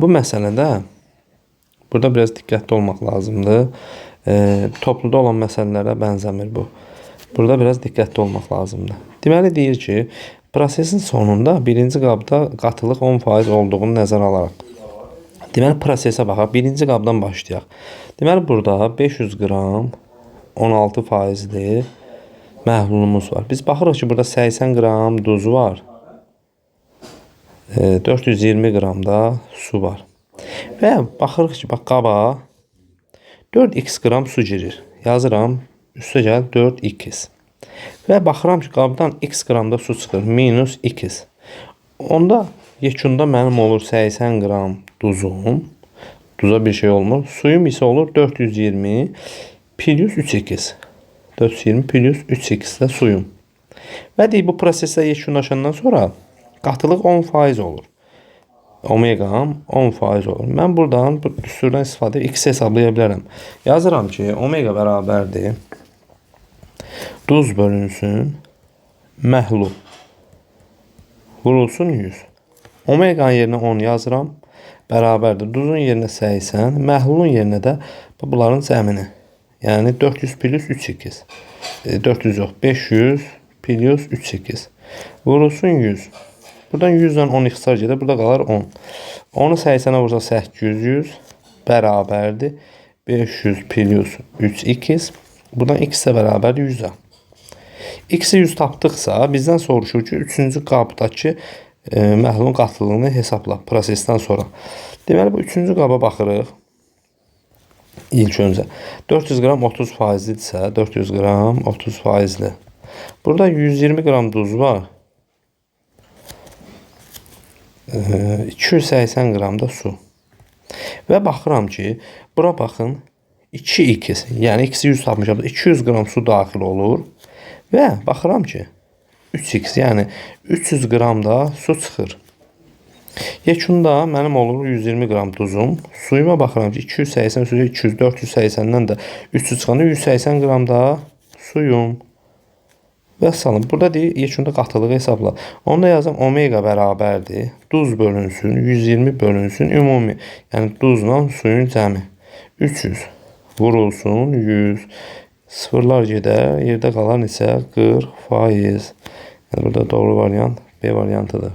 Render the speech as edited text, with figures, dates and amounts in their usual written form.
Bu məsələdə burada biraz diqqətli olmaq lazımdır. Topluda olan məsələlərə bənzəmir bu. Burada biraz diqqətli olmaq lazımdır. Deməli deyir ki, prosesin sonunda birinci qabda qatılıq 10% olduğunu nəzərə alaraq. Deməli prosesə baxaq. Birinci qabdan başlayaq. Deməli burada 500 qram 16%li məhlulumuz var. Biz baxırıq ki, burada 80 qram duz var. 420 qram da su var. Və baxırıq ki, bax qaba 4x qram su girir. Yazıram, üstə gəl 4x. Və baxıram ki, qabdan x qram da su çıxır. Minus x. Onda yekunda mənim olur 80 qram duzum. Duza bir şey olmur. Suyum isə olur 420 plus 3x. 420 plus 3x də suyum. Və deyib, bu proseslə yekunlaşandan sonra qatılıq 10% olur. Omegam 10% olur. Mən buradan bu düsturdan istifadə x hesablaya bilərəm. Yazıram ki, omega bərabərdir. Duz bölünsün məhlul vurulsun 100. Omeganın yerinə 10 yazıram. Bərabərdir. Duzun yerinə 80. Məhlulun yerinə də bunların cəmini. Yəni 400 plus 3x. 400 yox. 500 plus 3x. Vurulsun 100. Buradan 100-dən 10 ixtisar gedir. Burada qalar 10. 10'u 80'ə vursa 800 bərabərdir. 500 plus 3x. Buradan x də bərabərdir 100'ə. X-i 100 tapdıqsa bizdən soruşur ki, 3-cü qabdakı məhlulun qatılığını hesabla prosesdən sonra. Deməli, bu 3-cü qaba baxırıq. İlk öncə 400 qram 30%-dirsə, 400 qram 30%-li. Burada 120 qram duz var. 280 qram da su. Və baxıram ki, bura baxın 2x, yəni x-i 100 tapmışam. 200 qram su daxil olur. Və baxıram ki 3x, yəni 300 qram da su çıxır. Yekunda mənim olur 120 qram duzum. Suyuma baxıram ki 280, 200, 480-dən də 300 çıxanda 180 qram da suyum. Və salın. Burada deyir, yekunda qatılığı hesabla. Onda yazım omega bərabərdir. Duz bölünsün, 120 bölünsün, ümumi. Yəni duzla suyun cəmi. 300 vurulsun, 100. Sıfırlar gedər, yerdə qalan isə 40%. Yəni burada doğru variant B variantıdır.